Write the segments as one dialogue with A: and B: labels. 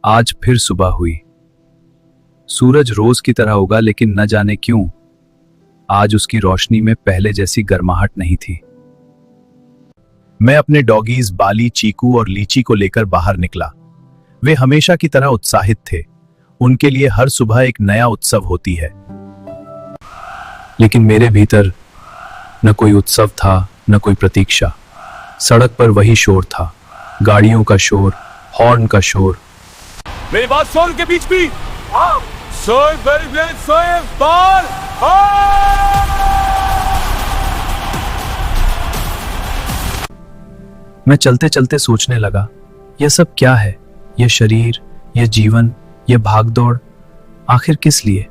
A: आज फिर सुबह हुई। सूरज रोज की तरह उगा, लेकिन न जाने क्यों आज उसकी रोशनी में पहले जैसी गर्माहट नहीं थी। मैं अपने डॉगीज बाली, चीकू और लीची को लेकर बाहर निकला। वे हमेशा की तरह उत्साहित थे। उनके लिए हर सुबह एक नया उत्सव होती है, लेकिन मेरे भीतर न कोई उत्सव था, न कोई प्रतीक्षा। सड़क पर वही शोर था, गाड़ियों का शोर, हॉर्न का शोर।
B: मेरी बात सुन के बीच भी
A: मैं चलते चलते सोचने लगा, यह सब क्या है? यह शरीर, यह जीवन, यह भागदौड़, आखिर किस लिए?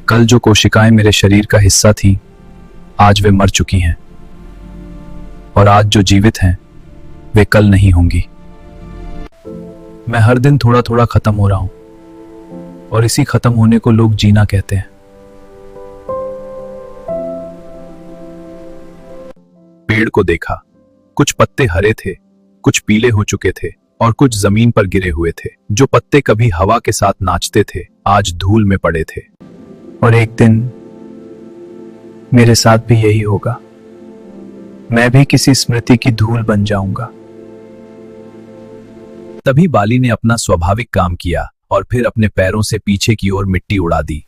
A: कल जो कोशिकाएं मेरे शरीर का हिस्सा थीं, आज वे मर चुकी हैं, और आज जो जीवित हैं, वे कल नहीं होंगी। मैं हर दिन थोड़ा थोड़ा खत्म हो रहा हूं, और इसी खत्म होने को लोग जीना कहते हैं। पेड़ को देखा, कुछ पत्ते हरे थे, कुछ पीले हो चुके थे, और कुछ जमीन पर गिरे हुए थे। जो पत्ते कभी हवा के साथ नाचते थे, आज धूल में पड़े थे। और एक दिन मेरे साथ भी यही होगा। मैं भी किसी स्मृति की धूल बन जाऊंगा। तभी बाली ने अपना स्वाभाविक काम किया और फिर अपने पैरों से पीछे की ओर मिट्टी उड़ा दी।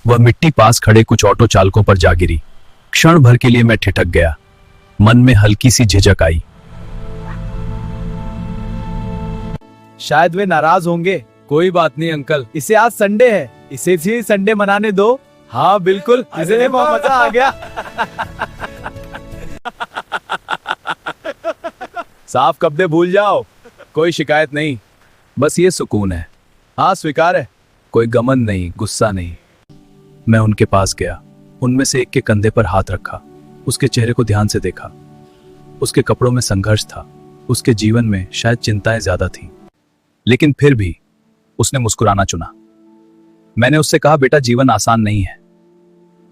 A: वह मिट्टी पास खड़े कुछ ऑटो चालकों पर जा गिरी। क्षण भर के लिए मैं ठिठक गया। मन में हल्की सी झिझक आई।
C: शायद वे नाराज होंगे। कोई बात नहीं अंकल, इसे आज संडे है, इसे ही संडे मनाने दो। हाँ बिल्कुल, इसे मजा आ गया। साफ कपड़े भूल जाओ, कोई शिकायत नहीं,
A: बस ये सुकून है।
C: हाँ स्वीकार है।
A: कोई गमन नहीं, गुस्सा नहीं। मैं उनके पास गया, उनमें से एक के कंधे पर हाथ रखा, उसके चेहरे को ध्यान से देखा। उसके कपड़ों में संघर्ष था, उसके जीवन में शायद चिंताएं ज्यादा थीं, लेकिन फिर भी उसने मुस्कुराना चुना। मैंने उससे कहा, बेटा जीवन आसान नहीं है,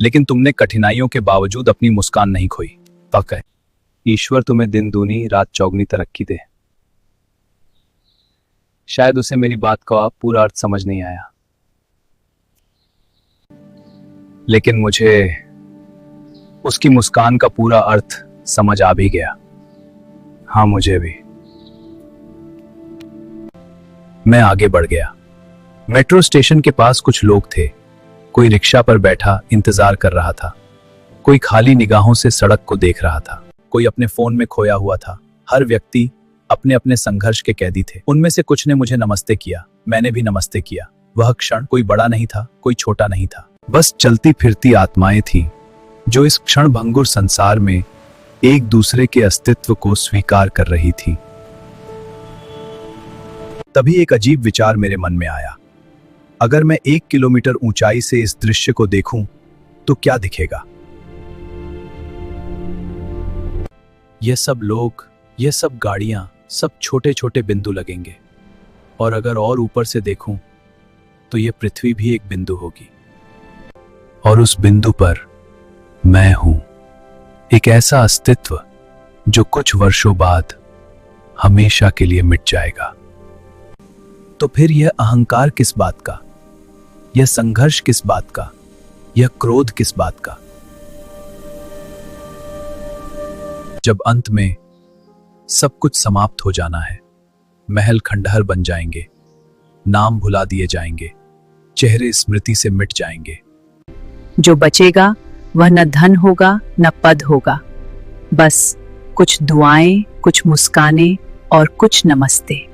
A: लेकिन तुमने कठिनाइयों के बावजूद अपनी मुस्कान नहीं खोई। पक्का है, ईश्वर तुम्हें दिन दूनी रात चौगनी तरक्की दे। शायद उसे मेरी बात का पूरा अर्थ समझ नहीं आया, लेकिन मुझे उसकी मुस्कान का पूरा अर्थ समझ आ भी गया। हाँ, मुझे भी। मैं आगे बढ़ गया। मेट्रो स्टेशन के पास कुछ लोग थे। कोई रिक्शा पर बैठा इंतजार कर रहा था, कोई खाली निगाहों से सड़क को देख रहा था, कोई अपने फोन में खोया हुआ था। हर व्यक्ति अपने अपने संघर्ष के कैदी थे। उनमें से कुछ ने मुझे नमस्ते किया, मैंने भी नमस्ते किया। वह क्षण कोई बड़ा नहीं था, कोई छोटा नहीं था, बस चलती फिरती आत्माएं थीं जो इस क्षण भंगुर संसार में एक दूसरे के अस्तित्व को स्वीकार कर रही थी। तभी एक अजीब विचार मेरे मन में आया। अगर मैं 1 किलोमीटर ऊंचाई से इस दृश्य को देखूं तो क्या दिखेगा? ये सब लोग, ये सब गाड़ियां, सब छोटे छोटे बिंदु लगेंगे। और अगर और ऊपर से देखूं तो ये पृथ्वी भी एक बिंदु होगी, और उस बिंदु पर मैं हूं, एक ऐसा अस्तित्व जो कुछ वर्षों बाद हमेशा के लिए मिट जाएगा। तो फिर यह अहंकार किस बात का? यह संघर्ष किस बात का? यह क्रोध किस बात का? जब अंत में सब कुछ समाप्त हो जाना है, महल खंडहर बन जाएंगे, नाम भुला दिए जाएंगे, चेहरे स्मृति से मिट जाएंगे।
D: जो बचेगा वह न धन होगा न पद होगा, बस कुछ दुआएं, कुछ मुस्कानें और कुछ नमस्ते।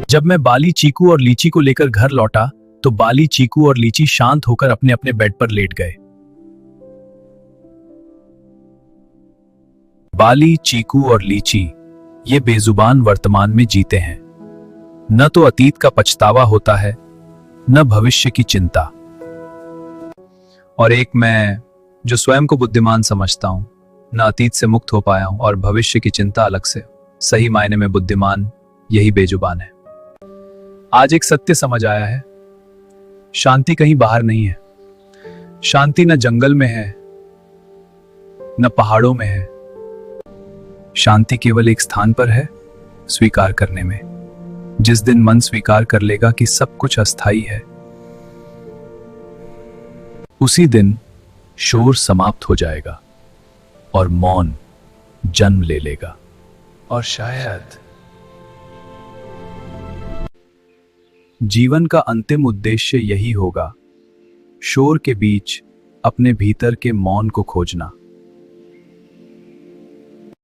A: जब मैं बाली, चीकू और लीची को लेकर घर लौटा तो बाली, चीकू और लीची शांत होकर अपने अपने बेड पर लेट गए। बाली, चीकू और लीची ये बेजुबान वर्तमान में जीते हैं। न तो अतीत का पछतावा होता है, न भविष्य की चिंता। और एक मैं जो स्वयं को बुद्धिमान समझता हूं, न अतीत से मुक्त हो पाया हूं और भविष्य की चिंता अलग से। सही मायने में बुद्धिमान यही बेजुबान है। आज एक सत्य समझ आया है, शांति कहीं बाहर नहीं है। शांति न जंगल में है, न पहाड़ों में है। शांति केवल एक स्थान पर है, स्वीकार करने में। जिस दिन मन स्वीकार कर लेगा कि सब कुछ अस्थाई है, उसी दिन शोर समाप्त हो जाएगा और मौन जन्म ले लेगा। और शायद जीवन का अंतिम उद्देश्य यही होगा, शोर के बीच अपने भीतर के मौन को खोजना।